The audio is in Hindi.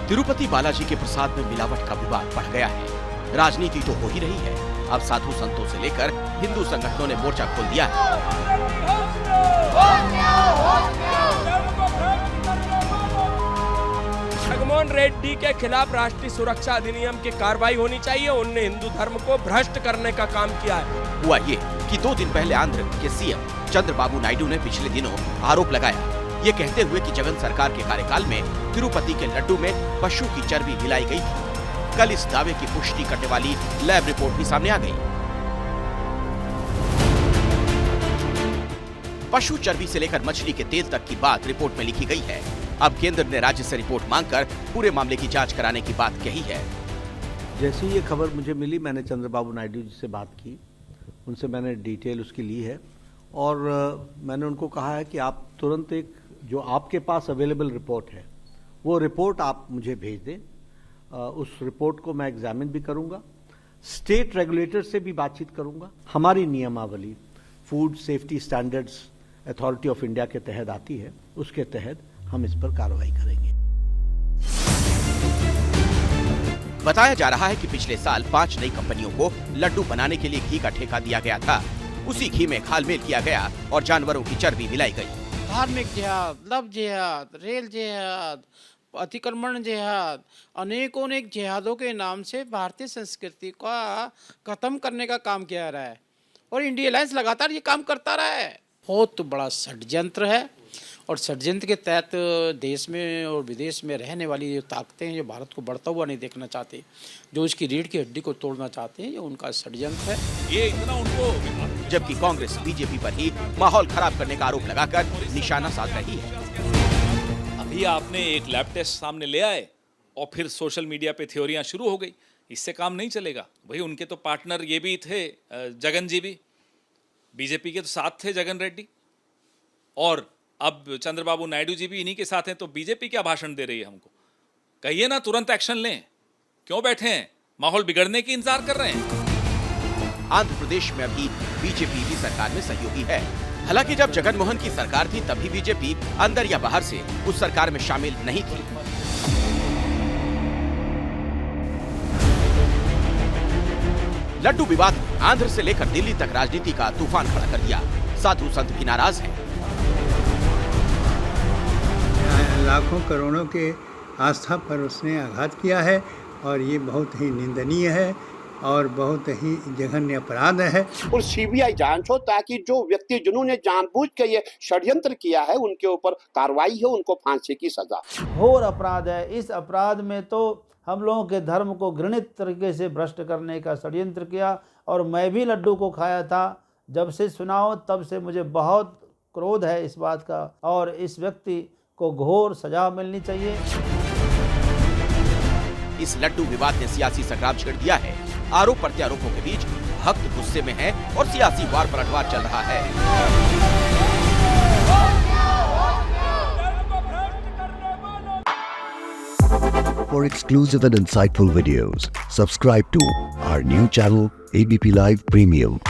तिरुपति बालाजी के प्रसाद में मिलावट का विवाद बढ़ गया है। राजनीति तो हो ही रही है, अब साधु संतों से लेकर हिंदू संगठनों ने मोर्चा खोल दिया है। जगनमोहन रेड्डी के खिलाफ राष्ट्रीय सुरक्षा अधिनियम की कार्रवाई होनी चाहिए। उनने हिंदू धर्म को भ्रष्ट करने का काम किया है। हुआ ये कि 2 दिन पहले आंध्र के सीएम चंद्रबाबू नायडू ने पिछले दिनों आरोप लगाया, ये कहते हुए कि जगन सरकार के कार्यकाल में तिरुपति के लड्डू में पशु की चर्बी मिलाई गई थी। कल इस दावे की पुष्टि करने वाली लैब रिपोर्ट भी सामने आ गई। पशु चर्बी से लेकर मछली के तेल तक की बात रिपोर्ट में लिखी गई है। अब केंद्र ने राज्य से रिपोर्ट मांगकर पूरे मामले की जांच कराने की बात कही है। जैसे ये खबर मुझे मिली, मैंने चंद्रबाबू नायडू जी से बात की, उनसे मैंने डिटेल उसकी ली है और मैंने उनको कहा है कि आप तुरंत एक जो आपके पास अवेलेबल रिपोर्ट है वो रिपोर्ट आप मुझे भेज दें। उस रिपोर्ट को मैं एग्जामिन भी करूंगा, स्टेट रेगुलेटर से भी बातचीत करूंगा। हमारी नियमावली food safety standards authority of India के तहत आती है, उसके तहत हम इस पर कार्रवाई करेंगे। बताया जा रहा है कि पिछले साल 5 नई कंपनियों को लड्डू बनाने के लिए घी का ठेका दिया गया था। उसी घी में घालमेल किया गया और जानवरों की चर्बी मिलाई गई। धार्मिक जिहाद, लव जिहाद, रेल जिहाद, अतिक्रमण जिहाद, अनेकों जिहादों के नाम से भारतीय संस्कृति का खत्म करने का काम किया रहा है और इंडिया अलायंस लगातार ये काम करता रहा है। बहुत बड़ा षड्यंत्र है और षड्यंत्र के तहत देश में और विदेश में रहने वाली जो ताकतें हैं, जो भारत को बढ़ता हुआ नहीं देखना चाहती, जो इसकी रीढ़ की हड्डी को तोड़ना चाहते हैं, ये उनका षड्यंत्र है। ये इतना उनको, जबकि कांग्रेस बीजेपी पर ही माहौल खराब करने का आरोप लगाकर निशाना साध रही है। अभी आपने एक लैब टेस्ट सामने ले आए और फिर सोशल मीडिया पे थ्योरियां शुरू हो गई। इससे काम नहीं चलेगा भाई। उनके तो पार्टनर ये भी थे, जगन जी भी बीजेपी के तो साथ थे, जगन रेड्डी, और अब चंद्रबाबू नायडू जी भी इन्हीं के साथ हैं। तो बीजेपी क्या भाषण दे रही है हमको? कहिए ना तुरंत एक्शन लें। क्यों बैठे हैं? माहौल बिगड़ने की इंतजार कर रहे हैं। आंध्र प्रदेश में अभी बीजेपी भी सरकार में सहयोगी है। हालांकि जब जगनमोहन की सरकार थी तभी बीजेपी अंदर या बाहर से उस सरकार में शामिल नहीं थी। लड्डू विवाद ने आंध्र से लेकर दिल्ली तक राजनीति का तूफान खड़ा कर दिया। साधु संत भी नाराज हैं। लाखों करोड़ों के आस्था पर उसने आघात किया है और ये बहुत ही निंदनीय है और बहुत ही जघन्य अपराध है। और सीबीआई जांच हो ताकि जो व्यक्ति जिन्होंने जानबूझ के ये षड्यंत्र किया है उनके ऊपर कार्रवाई हो, उनको फांसी की सजा। घोर अपराध है। इस अपराध में तो हम लोगों के धर्म को घृणित तरीके से भ्रष्ट करने का षड्यंत्र किया और मैं भी लड्डू को खाया था। जब से सुनाओ तब से मुझे बहुत क्रोध है इस बात का और इस व्यक्ति को घोर सजा मिलनी चाहिए। इस लड्डू विवाद ने सियासी संग्राम छेड़ दिया है। आरोप प्रत्यारोपों के बीच भक्त गुस्से में है और सियासी वार पलटवार चल रहा है। For exclusive and insightful videos, subscribe to our new channel ABP Live Premium.